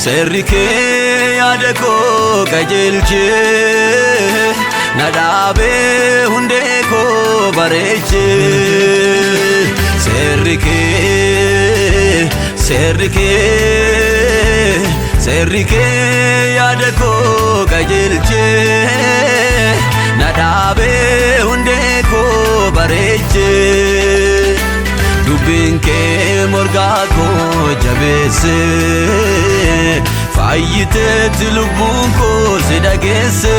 serike yaada koo qajeelche nadaabe hundee koo bareeche serike yaada koo qajeelche nadaabe hundee koo bareeche dubbiinke morgaa koo jabeesse fayyiteetti lubbuun koo si dhageesse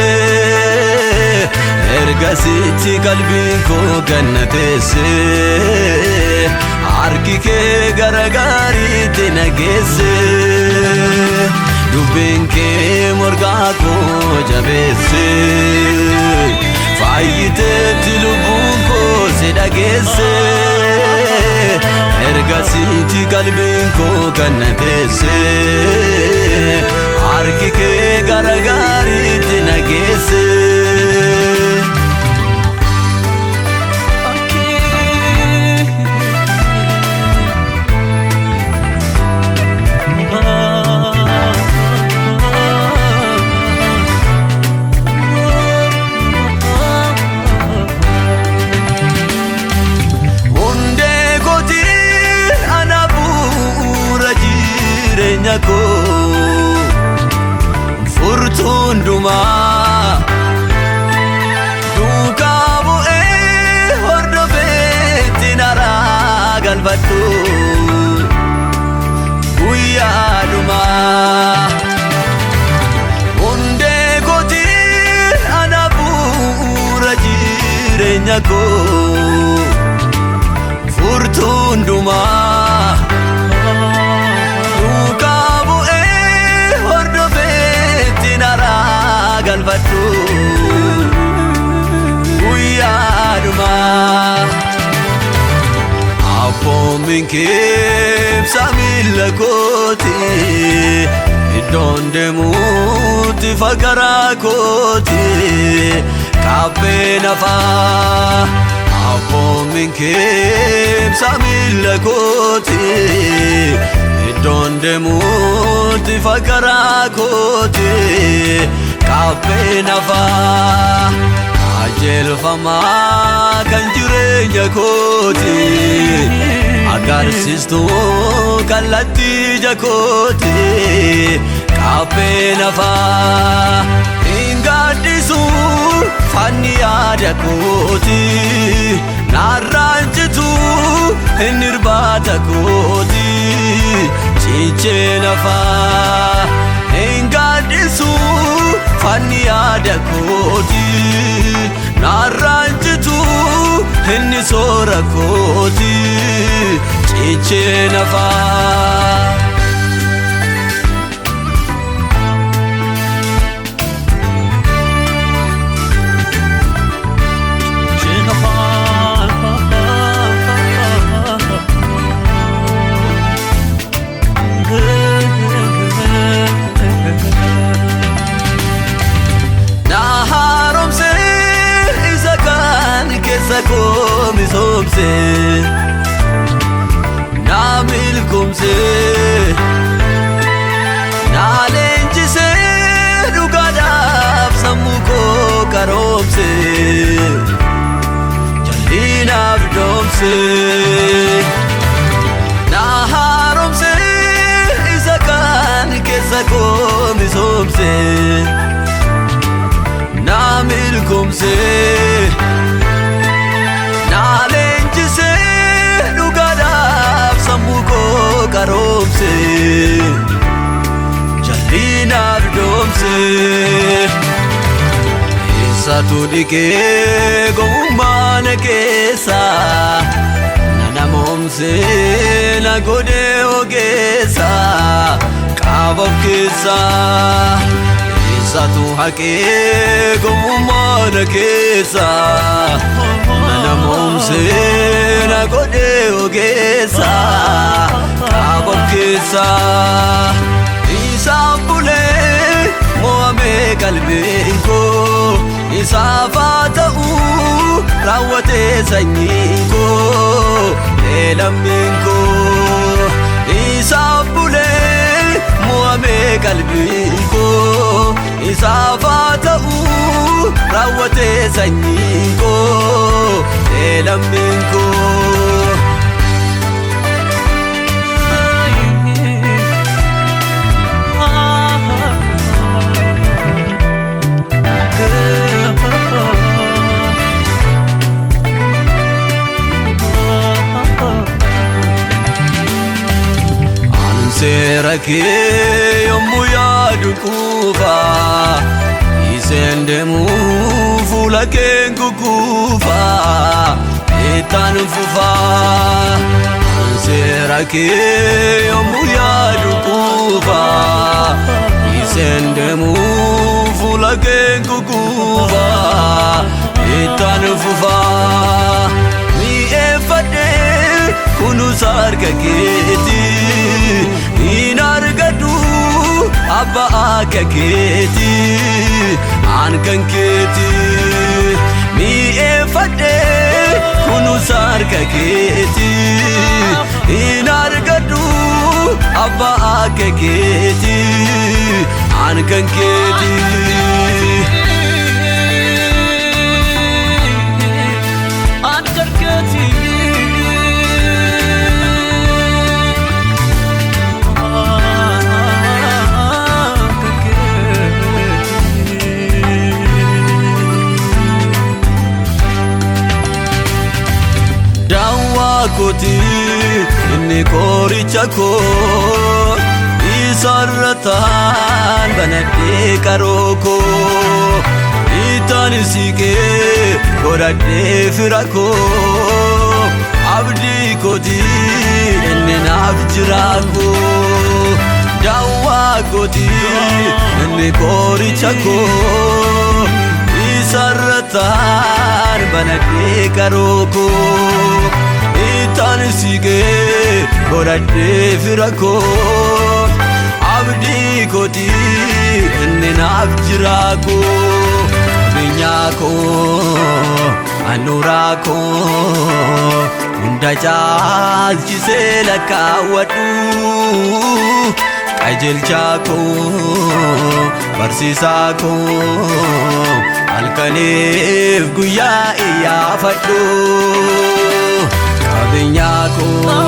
ergasitti qalbiin koo gannateesse harki kee gara gaariitti nageesse dubbiinke morgaa koo jabeesse fayyiteetti lubbuun koo si dhageesse ergasitti qalbiin koo gannateesse harki kee gara gaariitti nageesse ko furtuun dumaa duukaa bu'ee hordofeetti naraa galfadhu guyyaa dhumaa hundee kootiin ana bu'uura jireenya koo furtuun dumaa galfadhu guyyaa dhumaa abboomin keebsa miila kooti iddoon deemuutti fagaraa kooti qabbee nafaa abboomin keebsa miila kooti iddoon deemuutti fagaraa kooti qabbee nafaa qajeelfamaa kan jireenya kooti agarsiistuu kallattii jakooti qabbee nafaa hin gaaddisu fanni yaada kooti narraan citu hin irbaata kooti cichee nafaa hin gaaddisu fanni yaada kooti narraan citu inni soora kooti cichee nafaa ko misomse na milkumse na lenjise dhugaadhaaf sammuu koo karoomse jal'inaaf doomse na haaromse isa kaan keessa koo misomse na milkumse karoomse jal'inaaf doomse eessatu dhiqee gowwummaa na keessa na namoomse na godhee ogeessa qaaba of keessa eessatu haqee gowwummaa na keessa na namoomse na godhee ogeessa qaaba of keessa isaaf bulee mo'amee qalbiin koo isaaf haa ta'uu raawwatee sanyiin koo lammiin koo isa qalbiin koo isaaf haa ta'u raawwatee sanyiin koo lammiin koo. Seera kee yommuu yaadu quufa iseen deemu fuula keen kukuufa ittaan fufa. Seera kee yommuu yaadu quufa iseen deemu fuula keen kukuufa ittaan fufa. Mi'eeffadhee kunuunsa harka keetii in argadu abba akka keetii aan kan keetii. Mi'eeffadhee kunuunsa harka keetii in argadu abba akka keetii aan kan keetii. Koti inni qoricha koo isarrataan banadhee qaroo koo ittaan siqee godhadhee fira koo abdii koti inni naaf jira koo. Daawwaa koti inni qoricha koo isarrataan banadhee qaroo koo ittaan siqee godhadhee fira koo abdii koti inni naaf jira koo. Qabeenyaa koo handhuuraa koo hunda caalchisee lakkaawwadhu qajeelchaa koo barsiisaa koo halkaniif guyyaa iyyaafadhu. Qabeenyaa koo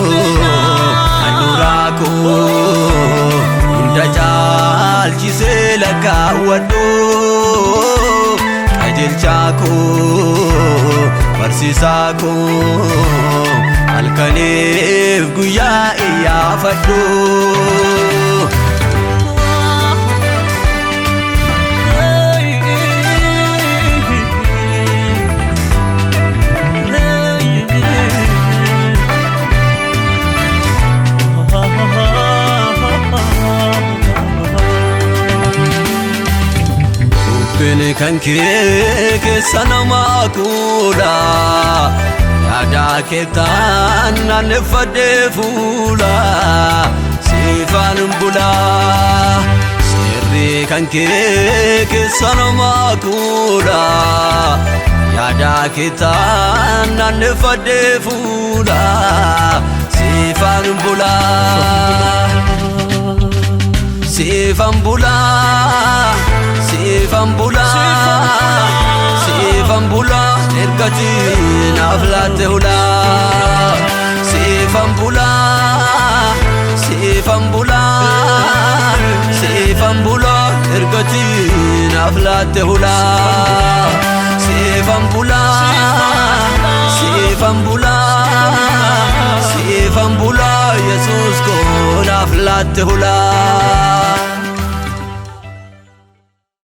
handhuuraa koo hunda caalchisee lakkaawwadhu qajeelchaa koo barsiisaa koo halkaniif guyyaa iyyaafadhu. Kan kee keessa namaa kuula yaada keetaan naanneffadhee fuula siifaan bula. Seerri kan kee keessa namaa kuula yaada keetaan naanneffadhee fuula siifaan bula. Siifaan bula. Siifaan bula, siifaan bula, ergatiin naaf laatte hula. Siifaan bula, siifaan bula, siifaan bula, ergatiin naaf laatte hula. Siifaan bula, siifaan bula, siifaan bula, Yesuus koo naaf laatte hula.